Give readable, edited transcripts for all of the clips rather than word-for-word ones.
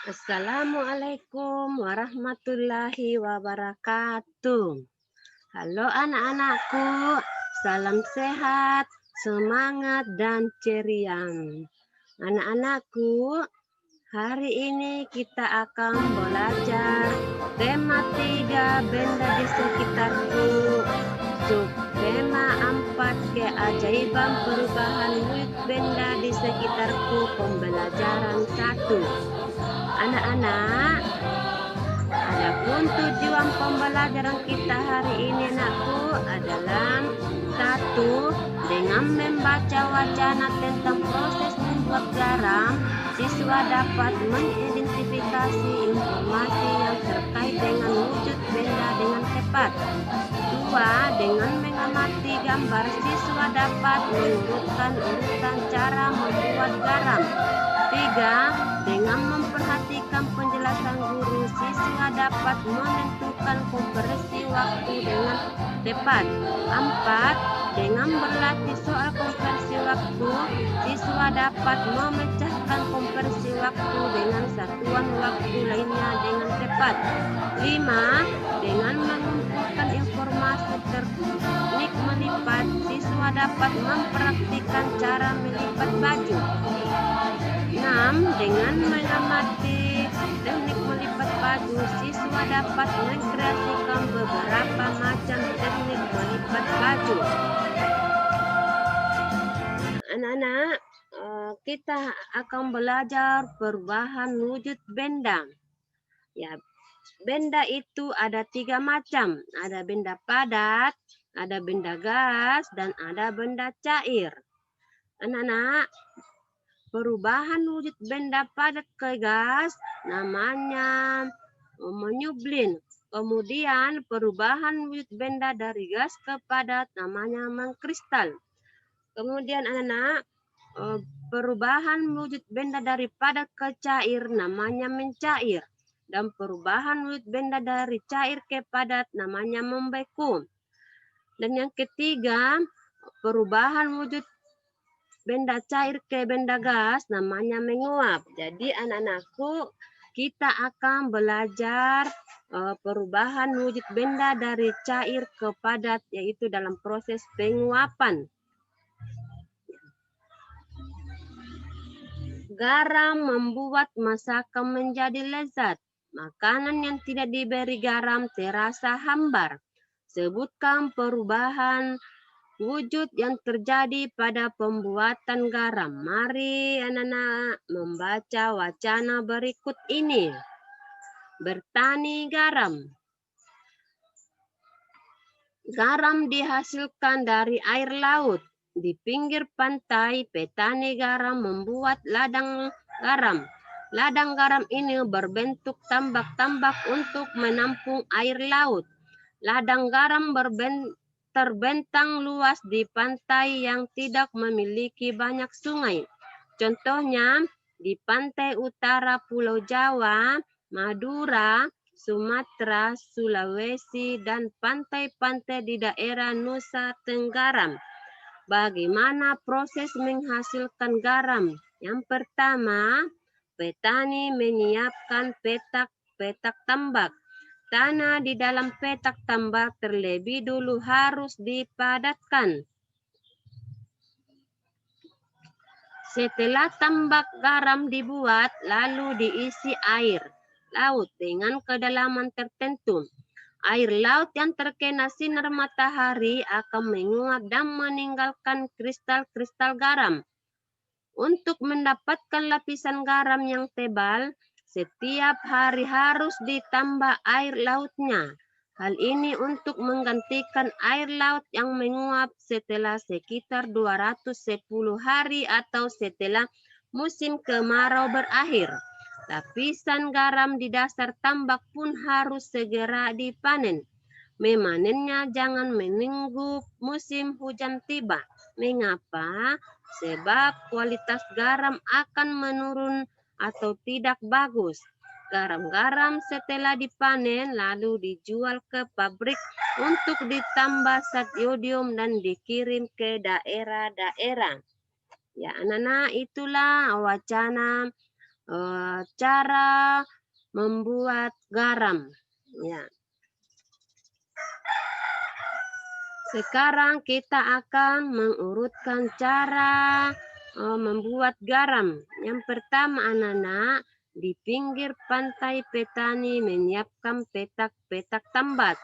Assalamualaikum warahmatullahi wabarakatuh. Halo anak-anakku, salam sehat, semangat dan ceria. Anak-anakku, hari ini kita akan belajar tema 3 benda di sekitarku. Subtema 4 keajaiban perubahan wujud benda di sekitarku, pembelajaran 1. Anak-anak, adapun tujuan pembelajaran kita hari ini anakku adalah 1. Dengan membaca wacana tentang proses membuat garam, siswa dapat mengidentifikasi informasi yang terkait dengan wujud benda dengan tepat. 2. Dengan mengamati gambar, siswa dapat mengurutkan urutan cara membuat garam. 3. Dengan memperhatikan penjelasan guru, siswa dapat menentukan konversi waktu dengan tepat. 4. Dengan berlatih soal konversi waktu, siswa dapat memecahkan konversi waktu dengan satuan waktu lainnya dengan tepat. 5. Dengan mengumpulkan informasi teknik melipat, siswa dapat mempraktikkan cara melipat baju. 6. Dengan mengamati teknik melipat baju, siswa dapat mengkreasikan beberapa macam teknik melipat baju. Anak-anak, kita akan belajar perubahan wujud benda. Ya, benda itu ada 3 macam. Ada benda padat, ada benda gas, dan ada benda cair. Anak-anak, perubahan wujud benda padat ke gas namanya menyublin. Kemudian perubahan wujud benda dari gas ke padat namanya mengkristal. Kemudian anak-anak, perubahan wujud benda dari padat ke cair namanya mencair. Dan perubahan wujud benda dari cair ke padat namanya membeku. Dan yang ketiga, perubahan wujud benda cair ke benda gas namanya menguap. Jadi anak-anakku, kita akan belajar perubahan wujud benda dari cair ke padat, yaitu dalam proses penguapan. Garam membuat masakan menjadi lezat. Makanan yang tidak diberi garam terasa hambar. Sebutkan perubahan wujud yang terjadi pada pembuatan garam. Mari anak-anak membaca wacana berikut ini. Bertani garam. Garam dihasilkan dari air laut. Di pinggir pantai, petani garam membuat ladang garam. Ladang garam ini berbentuk tambak-tambak untuk menampung air laut. Ladang garam terbentang luas di pantai yang tidak memiliki banyak sungai. Contohnya di pantai utara Pulau Jawa, Madura, Sumatera, Sulawesi, dan pantai-pantai di daerah Nusa Tenggara. Bagaimana proses menghasilkan garam? Yang pertama, petani menyiapkan petak tambak. Tanah di dalam petak tambak terlebih dulu harus dipadatkan. Setelah tambak garam dibuat, lalu diisi air laut dengan kedalaman tertentu. Air laut yang terkena sinar matahari akan menguap dan meninggalkan kristal-kristal garam. Untuk mendapatkan lapisan garam yang tebal, setiap hari harus ditambah air lautnya. Hal ini untuk menggantikan air laut yang menguap setelah sekitar 210 hari atau setelah musim kemarau berakhir. Lapisan garam di dasar tambak pun harus segera dipanen. Memanennya jangan menunggu musim hujan tiba. Mengapa? Sebab kualitas garam akan menurun atau tidak bagus. Garam-garam setelah dipanen lalu dijual ke pabrik untuk ditambah zat yodium dan dikirim ke daerah-daerah. Ya, anak-anak, itulah wacana cara membuat garam. Ya. Sekarang kita akan mengurutkan cara membuat garam. Yang pertama anak-anak, di pinggir pantai petani menyiapkan petak-petak tambak.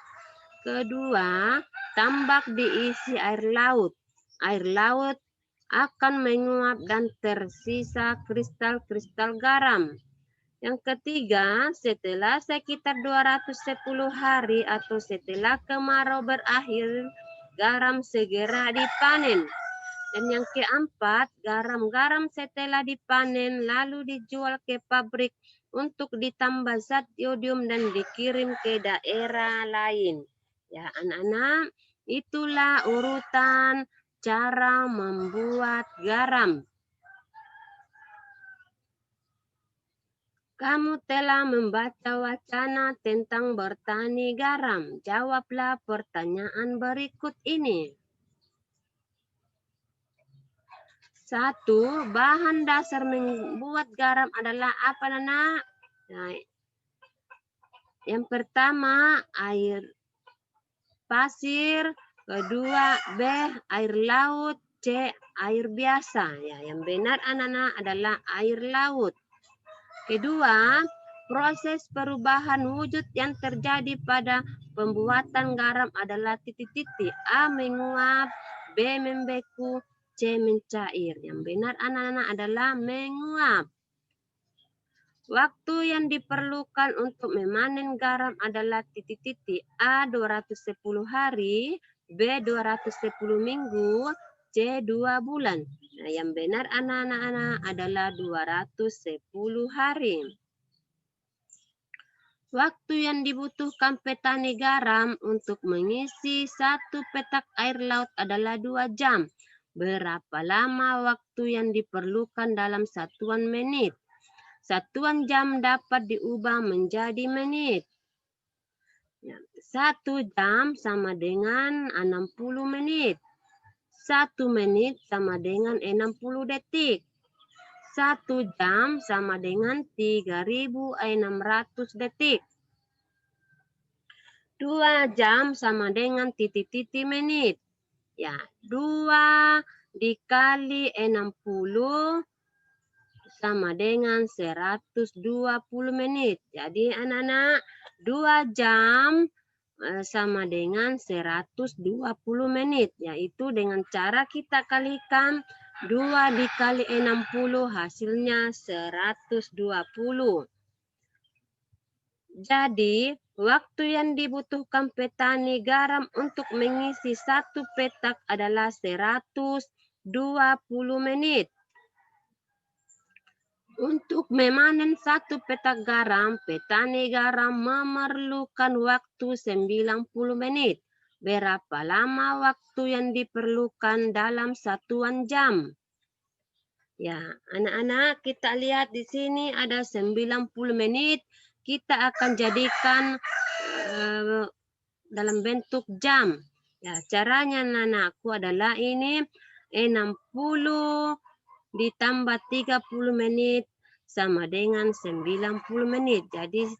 Kedua, tambak diisi air laut. Air laut akan menguap dan tersisa kristal-kristal garam. Yang ketiga, setelah sekitar 210 hari atau setelah kemarau berakhir, garam segera dipanen. Dan yang keempat, garam-garam setelah dipanen lalu dijual ke pabrik untuk ditambah zat iodium dan dikirim ke daerah lain. Ya, anak-anak, itulah urutan cara membuat garam. Kamu telah membaca wacana tentang bertani garam. Jawablah pertanyaan berikut ini. 1. Bahan dasar membuat garam adalah apa, Nana? Nah, yang pertama, air pasir. Kedua, B, air laut. C, air biasa. Ya, yang benar, anak-anak, adalah air laut. Kedua, proses perubahan wujud yang terjadi pada pembuatan garam adalah titik-titik. A, menguap. B, membeku. C, mencair. Yang benar anak-anak adalah menguap. Waktu yang diperlukan untuk memanen garam adalah titik-titik. A, 210 hari. B, 210 minggu. C, 2 bulan. Nah, yang benar anak-anak adalah 210 hari. Waktu yang dibutuhkan petani garam untuk mengisi satu petak air laut adalah 2 jam. Berapa lama waktu yang diperlukan dalam satuan menit? Satuan jam dapat diubah menjadi menit. 1 jam sama dengan 60 menit. 1 menit sama dengan 60 detik. 1 jam sama dengan 3.600 detik. 2 jam sama dengan titik-titik menit. Ya, 2 dikali 60 sama dengan 120 menit. Jadi anak-anak, 2 jam sama dengan 120 menit. Yaitu dengan cara kita kalikan 2 dikali 60 hasilnya 120. Jadi, waktu yang dibutuhkan petani garam untuk mengisi satu petak adalah 120 menit. Untuk memanen satu petak garam, petani garam memerlukan waktu 90 menit. Berapa lama waktu yang diperlukan dalam satuan jam? Ya, anak-anak, kita lihat di sini ada 90 menit. Kita akan jadikan dalam bentuk jam. Ya, caranya anakku adalah ini 60 ditambah 30 menit sama dengan 90 menit. Jadi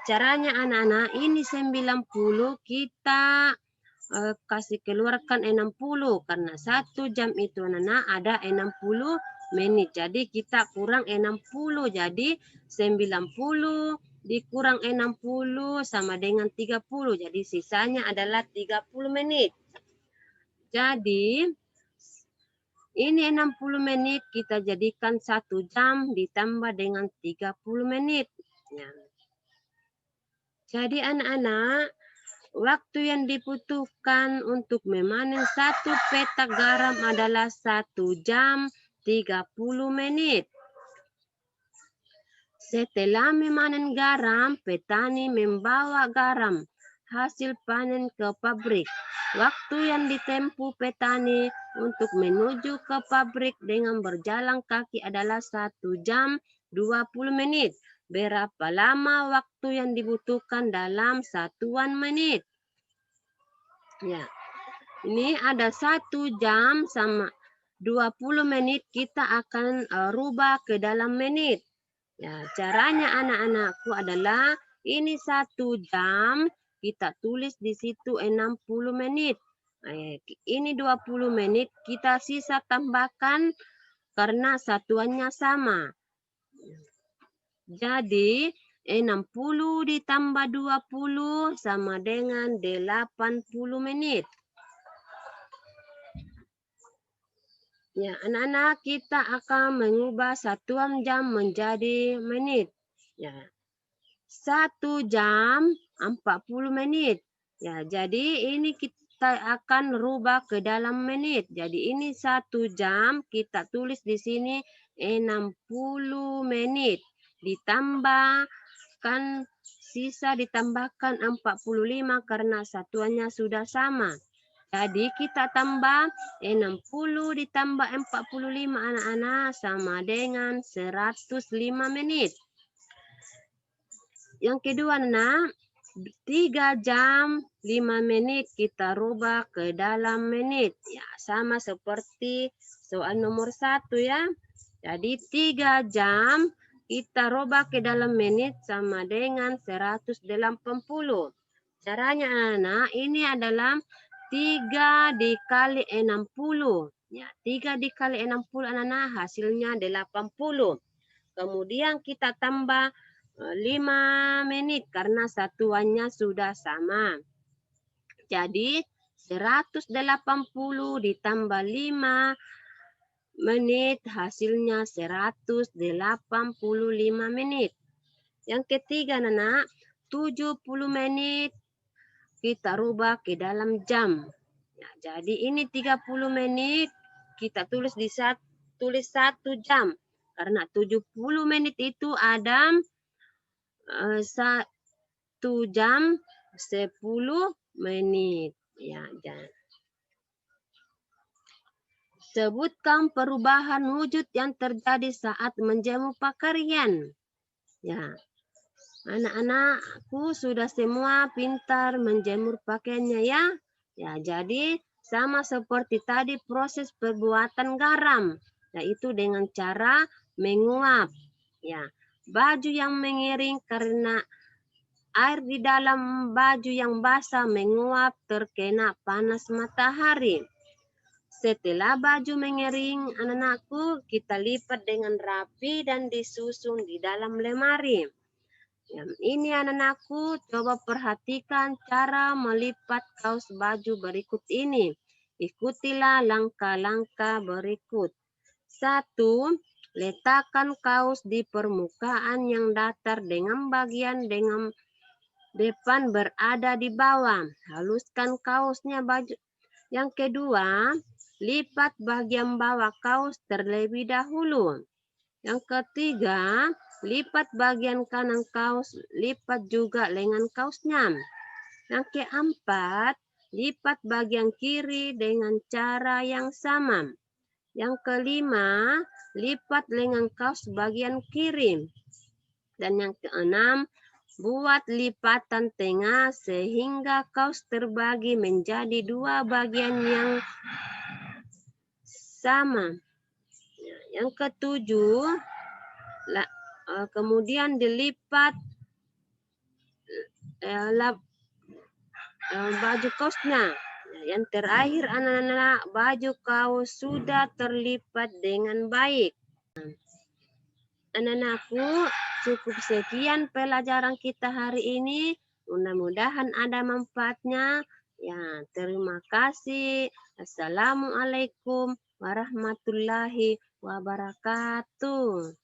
caranya anak-anak ini 90 kita kasih keluarkan 60 karena 1 jam itu anak-anak ada 60 menit. Jadi kita kurang 60. Jadi 90 dikurang 60 sama dengan 30. Jadi sisanya adalah 30 menit. Jadi ini 60 menit kita jadikan 1 jam ditambah dengan 30 menit. Ya. Jadi anak-anak, waktu yang dibutuhkan untuk memanen satu petak garam adalah 1 jam 30 menit. Setelah memanen garam, petani membawa garam hasil panen ke pabrik. Waktu yang ditempuh petani untuk menuju ke pabrik dengan berjalan kaki adalah 1 jam 20 menit. Berapa lama waktu yang dibutuhkan dalam satuan menit? Ya, ini ada 1 jam sama 20 menit, kita akan rubah ke dalam menit. Ya, caranya anak-anakku adalah ini 1 jam, kita tulis di situ 60 menit. Ini 20 menit, kita sisa tambahkan karena satuannya sama. Jadi 60 ditambah 20 sama dengan 80 menit. Ya, anak-anak, kita akan mengubah satuan jam menjadi menit. Ya, 1 jam 40 menit. Ya, jadi ini kita akan rubah ke dalam menit. Jadi ini 1 jam, kita tulis di sini 60 menit. Ditambahkan, sisa ditambahkan 45 karena satuannya sudah sama. Jadi kita tambah 60 ditambah 45 anak-anak sama dengan 105 menit. Yang kedua anak, 3 jam 5 menit kita rubah ke dalam menit. Ya, sama seperti soal nomor 1 ya. Jadi 3 jam kita rubah ke dalam menit sama dengan 180. Caranya anak, ini adalah 3 dikali 60. Ya, 3 dikali 60 anak-anak hasilnya 80. Kemudian kita tambah 5 menit karena satuannya sudah sama. Jadi 180 ditambah 5 menit hasilnya 185 menit. Yang ketiga anak, 70 menit kita rubah ke dalam jam. Ya, jadi ini 30 menit kita tulis di tulis 1 jam. Karena 70 menit itu ada 1 jam 10 menit. Ya, jangan. Sebutkan perubahan wujud yang terjadi saat menjemur pakaian. Ya, anak-anakku sudah semua pintar menjemur pakaiannya ya. Ya, jadi sama seperti tadi proses perbuatan garam, yaitu dengan cara menguap. Ya, baju yang mengering karena air di dalam baju yang basah menguap terkena panas matahari. Setelah baju mengering, anak-anakku, kita lipat dengan rapi dan disusun di dalam lemari. Ini anak-anakku, coba perhatikan cara melipat kaos baju berikut ini. Ikutilah langkah-langkah berikut. 1. Letakkan kaos di permukaan yang datar dengan bagian dengan depan berada di bawah. Haluskan kaosnya baju. Yang kedua, lipat bagian bawah kaos terlebih dahulu. Yang ketiga, lipat bagian kanan kaos, lipat juga lengan kaosnya. Yang keempat, lipat bagian kiri dengan cara yang sama. Yang kelima, lipat lengan kaos bagian kiri. Dan yang keenam, buat lipatan tengah sehingga kaos terbagi menjadi 2 bagian yang sama. Yang ketujuh, kemudian dilipat baju kaosnya. Yang terakhir anak-anak, baju kaos sudah terlipat dengan baik. Anak-anakku, cukup sekian pelajaran kita hari ini. Mudah-mudahan ada manfaatnya. Ya, terima kasih. Assalamualaikum warahmatullahi wabarakatuh.